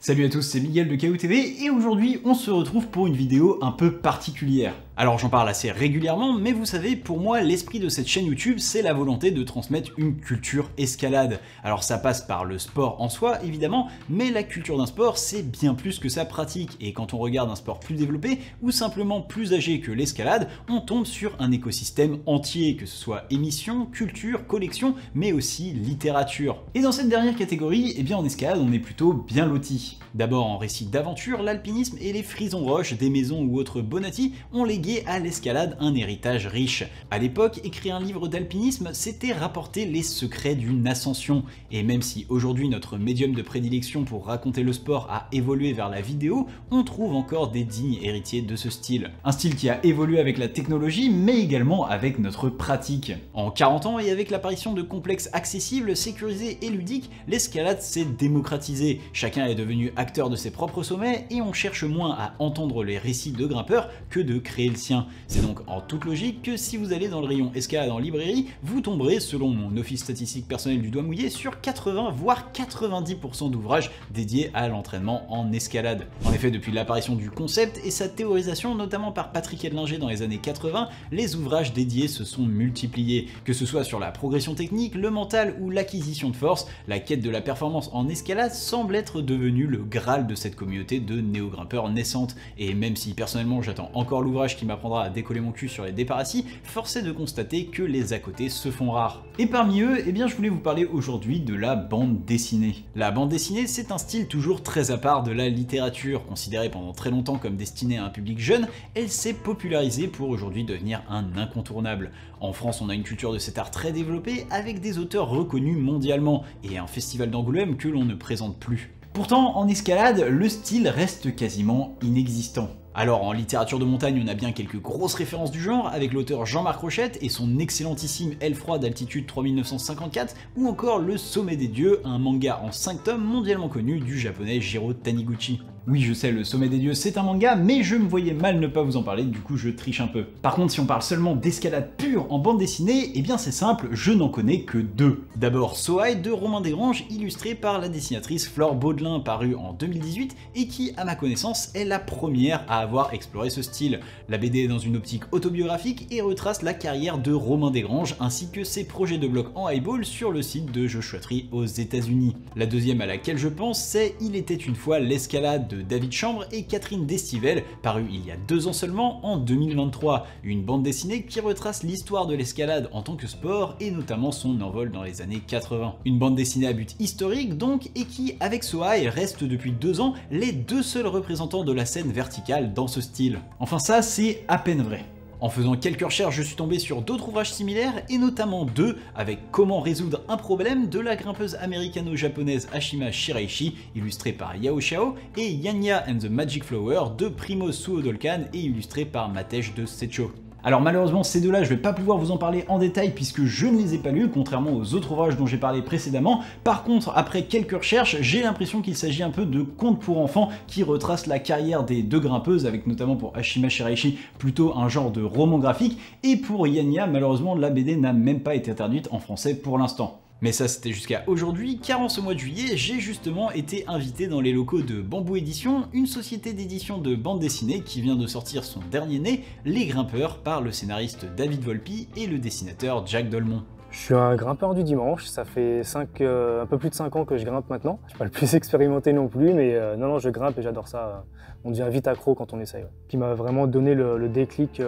Salut à tous, c'est Miguel de KO TV et aujourd'hui on se retrouve pour une vidéo un peu particulière. Alors j'en parle assez régulièrement, mais vous savez, pour moi l'esprit de cette chaîne YouTube c'est la volonté de transmettre une culture escalade. Alors ça passe par le sport en soi évidemment, mais la culture d'un sport c'est bien plus que sa pratique, et quand on regarde un sport plus développé ou simplement plus âgé que l'escalade, on tombe sur un écosystème entier, que ce soit émission, culture, collection, mais aussi littérature. Et dans cette dernière catégorie, eh bien en escalade on est plutôt bien loti. D'abord en récit d'aventure, l'alpinisme et les frisons roches des maisons ou autres bonati ont légué à l'escalade un héritage riche. À l'époque, écrire un livre d'alpinisme, c'était rapporter les secrets d'une ascension. Et même si aujourd'hui notre médium de prédilection pour raconter le sport a évolué vers la vidéo, on trouve encore des dignes héritiers de ce style. Un style qui a évolué avec la technologie, mais également avec notre pratique. En 40 ans et avec l'apparition de complexes accessibles, sécurisés et ludiques, l'escalade s'est démocratisée. Chacun est devenu acteur de ses propres sommets et on cherche moins à entendre les récits de grimpeurs que de créer le sien. C'est donc en toute logique que si vous allez dans le rayon escalade en librairie, vous tomberez, selon mon office statistique personnel du doigt mouillé, sur 80 voire 90% d'ouvrages dédiés à l'entraînement en escalade. En effet, depuis l'apparition du concept et sa théorisation, notamment par Patrick Edlinger dans les années 80, les ouvrages dédiés se sont multipliés. Que ce soit sur la progression technique, le mental ou l'acquisition de force, la quête de la performance en escalade semble être devenue le graal de cette communauté de néo-grimpeurs naissantes. Et même si personnellement j'attends encore l'ouvrage qui m'apprendra à décoller mon cul sur les départs assis, force est de constater que les à côté se font rares. Et parmi eux, eh bien je voulais vous parler aujourd'hui de la bande dessinée. La bande dessinée, c'est un style toujours très à part de la littérature. Considérée pendant très longtemps comme destinée à un public jeune, elle s'est popularisée pour aujourd'hui devenir un incontournable. En France, on a une culture de cet art très développée avec des auteurs reconnus mondialement et un festival d'Angoulême que l'on ne présente plus. Pourtant, en escalade, le style reste quasiment inexistant. Alors en littérature de montagne, on a bien quelques grosses références du genre, avec l'auteur Jean-Marc Rochette et son excellentissime Aile froide d'altitude 3954, ou encore Le Sommet des Dieux, un manga en 5 tomes mondialement connu du japonais Jiro Taniguchi. Oui, je sais, Le Sommet des Dieux c'est un manga, mais je me voyais mal ne pas vous en parler, du coup je triche un peu. Par contre, si on parle seulement d'escalade pure en bande dessinée, eh bien c'est simple, je n'en connais que deux. D'abord Soai de Romain Desgranges, illustré par la dessinatrice Flore Baudelin, paru en 2018, et qui, à ma connaissance, est la première à avoir exploré ce style. La BD est dans une optique autobiographique et retrace la carrière de Romain Desgranges ainsi que ses projets de blog en highball sur le site de Joshua Tree aux États-Unis. La deuxième à laquelle je pense, c'est Il était une fois l'escalade de David Chambre et Catherine Destivelle, paru il y a 2 ans seulement, en 2023. Une bande dessinée qui retrace l'histoire de l'escalade en tant que sport et notamment son envol dans les années 80. Une bande dessinée à but historique donc, et qui, avec Soai, reste depuis 2 ans les 2 seuls représentants de la scène verticale dans ce style. Enfin ça, c'est à peine vrai. En faisant quelques recherches, je suis tombé sur d'autres ouvrages similaires, et notamment deux, avec Comment résoudre un problème de la grimpeuse américano-japonaise Ashima Shiraishi, illustré par Yao Xiao, et Yanya and the Magic Flower de Primoz Suhodolkan et illustré par Matej de Secho. Alors malheureusement ces deux-là je vais pas pouvoir vous en parler en détail puisque je ne les ai pas lus, contrairement aux autres ouvrages dont j'ai parlé précédemment. Par contre, après quelques recherches, j'ai l'impression qu'il s'agit un peu de contes pour enfants qui retracent la carrière des deux grimpeuses, avec notamment pour Ashima Shiraishi plutôt un genre de roman graphique, et pour Yanya malheureusement la BD n'a même pas été traduite en français pour l'instant. Mais ça c'était jusqu'à aujourd'hui, car en ce mois de juillet, j'ai justement été invité dans les locaux de Bambou Édition, une société d'édition de bande dessinée qui vient de sortir son dernier né, Les Grimpeurs, par le scénariste David Volpi et le dessinateur Jack Dolmont. Je suis un grimpeur du dimanche, ça fait un peu plus de 5 ans que je grimpe maintenant. Je suis pas le plus expérimenté non plus, mais non, je grimpe et j'adore ça. On devient vite accro quand on essaye. Ce qui m'a vraiment donné le déclic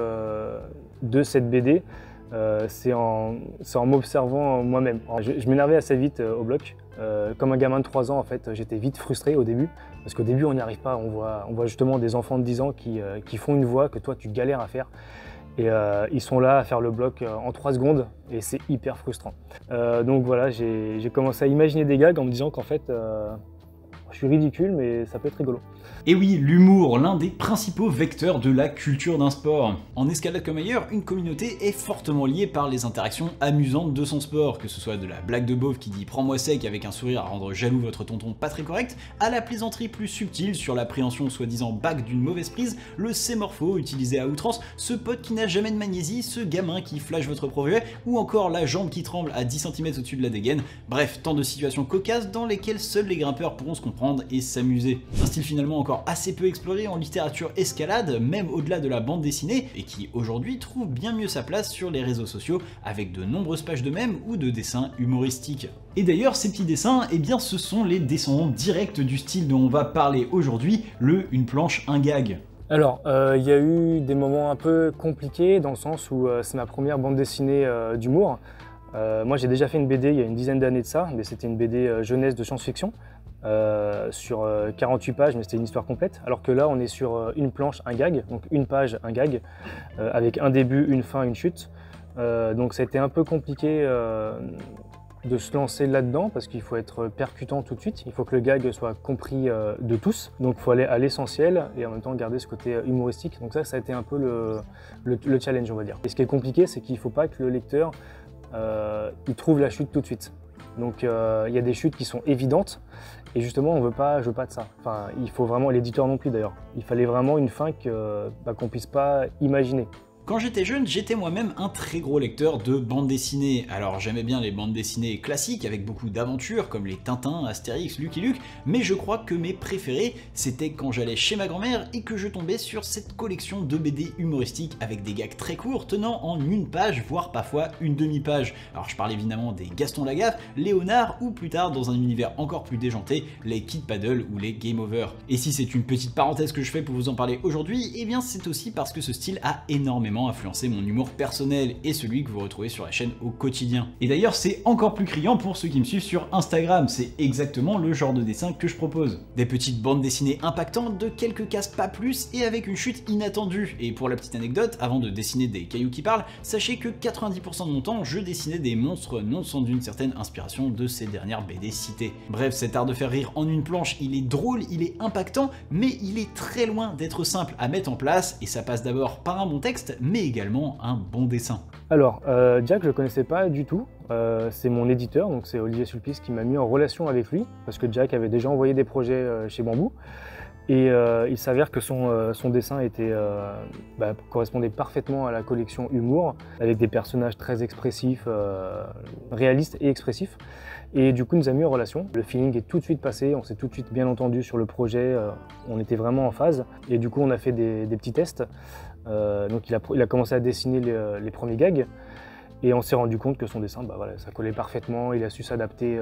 de cette BD, c'est en m'observant moi-même. Je m'énervais assez vite au bloc. Comme un gamin de 3 ans, en fait, j'étais vite frustré au début. Parce qu'au début, on n'y arrive pas. On voit justement des enfants de 10 ans qui font une voie que toi, tu galères à faire. Et ils sont là à faire le bloc en 3 secondes et c'est hyper frustrant. Donc voilà, j'ai commencé à imaginer des gags en me disant qu'en fait, je suis ridicule, mais ça peut être rigolo. Et oui, l'humour, l'un des principaux vecteurs de la culture d'un sport. En escalade comme ailleurs, une communauté est fortement liée par les interactions amusantes de son sport, que ce soit de la blague de beauf qui dit « prends-moi sec » avec un sourire à rendre jaloux votre tonton pas très correct, à la plaisanterie plus subtile sur l'appréhension soi-disant bac d'une mauvaise prise, le sémorpho utilisé à outrance, ce pote qui n'a jamais de magnésie, ce gamin qui flash votre projet, ou encore la jambe qui tremble à 10 cm au-dessus de la dégaine. Bref, tant de situations cocasses dans lesquelles seuls les grimpeurs pourront se comprendre comprendre et s'amuser. Un style finalement encore assez peu exploré en littérature escalade, même au-delà de la bande dessinée, et qui aujourd'hui trouve bien mieux sa place sur les réseaux sociaux avec de nombreuses pages de mèmes ou de dessins humoristiques. Et d'ailleurs, ces petits dessins, eh bien ce sont les descendants directs du style dont on va parler aujourd'hui, le une planche, un gag. Alors, il y a eu des moments un peu compliqués dans le sens où c'est ma première bande dessinée d'humour. Moi j'ai déjà fait une BD il y a une dizaine d'années de ça, mais c'était une BD jeunesse de science-fiction sur 48 pages, mais c'était une histoire complète. Alors que là on est sur une planche, un gag, donc une page, un gag, avec un début, une fin, une chute. Donc ça a été un peu compliqué de se lancer là-dedans parce qu'il faut être percutant tout de suite, il faut que le gag soit compris de tous, donc il faut aller à l'essentiel et en même temps garder ce côté humoristique. Donc ça a été un peu le challenge, on va dire. Et ce qui est compliqué, c'est qu'il ne faut pas que le lecteur il trouve la chute tout de suite. Donc il y a des chutes qui sont évidentes et justement je veux pas de ça. Enfin, il faut vraiment, l'éditeur non plus d'ailleurs, il fallait vraiment une fin qu'on puisse pas imaginer. Quand j'étais jeune, j'étais moi-même un très gros lecteur de bandes dessinées. Alors j'aimais bien les bandes dessinées classiques avec beaucoup d'aventures comme les Tintin, Astérix, Lucky Luke, mais je crois que mes préférés c'était quand j'allais chez ma grand-mère et que je tombais sur cette collection de BD humoristiques avec des gags très courts tenant en une page, voire parfois une demi-page. Alors je parle évidemment des Gaston Lagaffe, Léonard ou plus tard dans un univers encore plus déjanté, les Kid Paddle ou les Game Over. Et si c'est une petite parenthèse que je fais pour vous en parler aujourd'hui, eh bien c'est aussi parce que ce style a énormément influencé mon humour personnel et celui que vous retrouvez sur la chaîne au quotidien. Et d'ailleurs c'est encore plus criant pour ceux qui me suivent sur Instagram, c'est exactement le genre de dessin que je propose. Des petites bandes dessinées impactantes de quelques cases pas plus et avec une chute inattendue. Et pour la petite anecdote, avant de dessiner des cailloux qui parlent, sachez que 90% de mon temps je dessinais des monstres non sans d'une certaine inspiration de ces dernières BD citées. Bref, cet art de faire rire en une planche, il est drôle, il est impactant, mais il est très loin d'être simple à mettre en place et ça passe d'abord par un bon texte, mais également un bon dessin. Alors, Jack, je ne connaissais pas du tout. C'est mon éditeur, donc c'est Olivier Sulpice qui m'a mis en relation avec lui, parce que Jack avait déjà envoyé des projets chez Bambou. Et il s'avère que son dessin correspondait parfaitement à la collection Humour, avec des personnages très expressifs, réalistes et expressifs. Et du coup, il nous a mis en relation. Le feeling est tout de suite passé, on s'est tout de suite bien entendu sur le projet, on était vraiment en phase. Et du coup, on a fait des petits tests. Donc il a commencé à dessiner les premiers gags. Et on s'est rendu compte que son dessin, ça collait parfaitement, il a su s'adapter,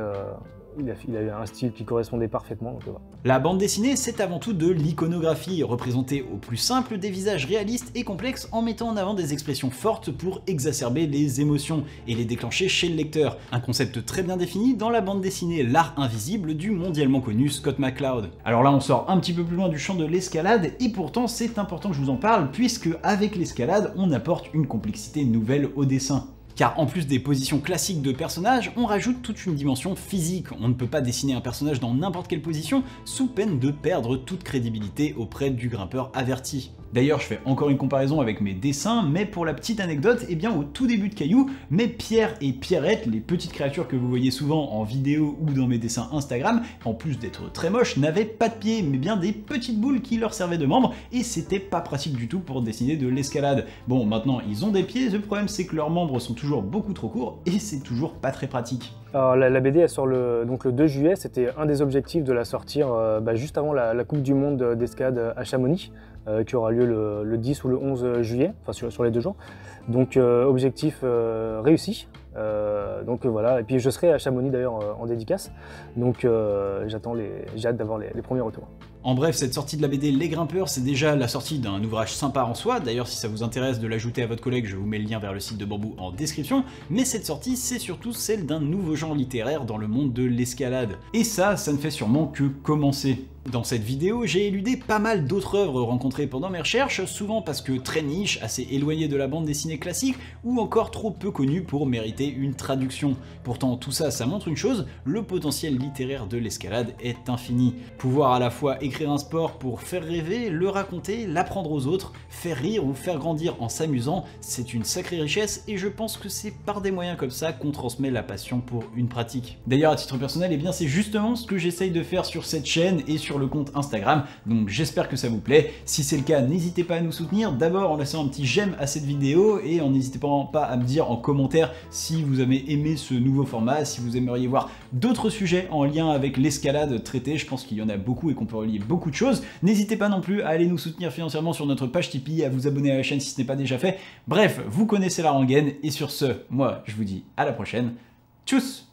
il a eu un style qui correspondait parfaitement. Donc, voilà. La bande dessinée, c'est avant tout de l'iconographie, représenter au plus simple des visages réalistes et complexes en mettant en avant des expressions fortes pour exacerber les émotions et les déclencher chez le lecteur. Un concept très bien défini dans la bande dessinée L'Art Invisible du mondialement connu Scott McCloud. Alors là, on sort un petit peu plus loin du champ de l'escalade et pourtant c'est important que je vous en parle puisque avec l'escalade, on apporte une complexité nouvelle au dessin. Car en plus des positions classiques de personnages, on rajoute toute une dimension physique. On ne peut pas dessiner un personnage dans n'importe quelle position sous peine de perdre toute crédibilité auprès du grimpeur averti. D'ailleurs, je fais encore une comparaison avec mes dessins, mais pour la petite anecdote, eh bien au tout début de Caillou, mes Pierre et Pierrette, les petites créatures que vous voyez souvent en vidéo ou dans mes dessins Instagram, en plus d'être très moches, n'avaient pas de pieds, mais bien des petites boules qui leur servaient de membres, et c'était pas pratique du tout pour dessiner de l'escalade. Bon, maintenant ils ont des pieds, le problème c'est que leurs membres sont toujours beaucoup trop courts, et c'est toujours pas très pratique. Alors la BD elle sort le 2 juillet, c'était un des objectifs de la sortir juste avant la Coupe du Monde d'escalade à Chamonix, qui aura lieu le 10 ou le 11 juillet, enfin sur les 2 jours. Donc objectif réussi. Donc voilà, et puis je serai à Chamonix d'ailleurs en dédicace, donc j'ai hâte d'avoir les premiers retours. En bref, cette sortie de la BD Les Grimpeurs, c'est déjà la sortie d'un ouvrage sympa en soi. D'ailleurs, si ça vous intéresse de l'ajouter à votre collègue, je vous mets le lien vers le site de Bambou en description. Mais cette sortie, c'est surtout celle d'un nouveau genre littéraire dans le monde de l'escalade. Et ça ne fait sûrement que commencer. Dans cette vidéo, j'ai éludé pas mal d'autres œuvres rencontrées pendant mes recherches, souvent parce que très niche, assez éloignées de la bande dessinée classique, ou encore trop peu connues pour mériter une traduction. Pourtant, tout ça, ça montre une chose, le potentiel littéraire de l'escalade est infini. Pouvoir à la fois écrire un sport pour faire rêver, le raconter, l'apprendre aux autres, faire rire ou faire grandir en s'amusant, c'est une sacrée richesse et je pense que c'est par des moyens comme ça qu'on transmet la passion pour une pratique. D'ailleurs, à titre personnel, eh bien c'est justement ce que j'essaye de faire sur cette chaîne et sur sur le compte Instagram, donc j'espère que ça vous plaît. Si c'est le cas, n'hésitez pas à nous soutenir, d'abord en laissant un petit j'aime à cette vidéo et en n'hésitant pas à me dire en commentaire si vous avez aimé ce nouveau format, si vous aimeriez voir d'autres sujets en lien avec l'escalade traités, je pense qu'il y en a beaucoup et qu'on peut relier beaucoup de choses. N'hésitez pas non plus à aller nous soutenir financièrement sur notre page Tipeee, à vous abonner à la chaîne si ce n'est pas déjà fait. Bref, vous connaissez la rengaine et sur ce, moi je vous dis à la prochaine. Tchuss!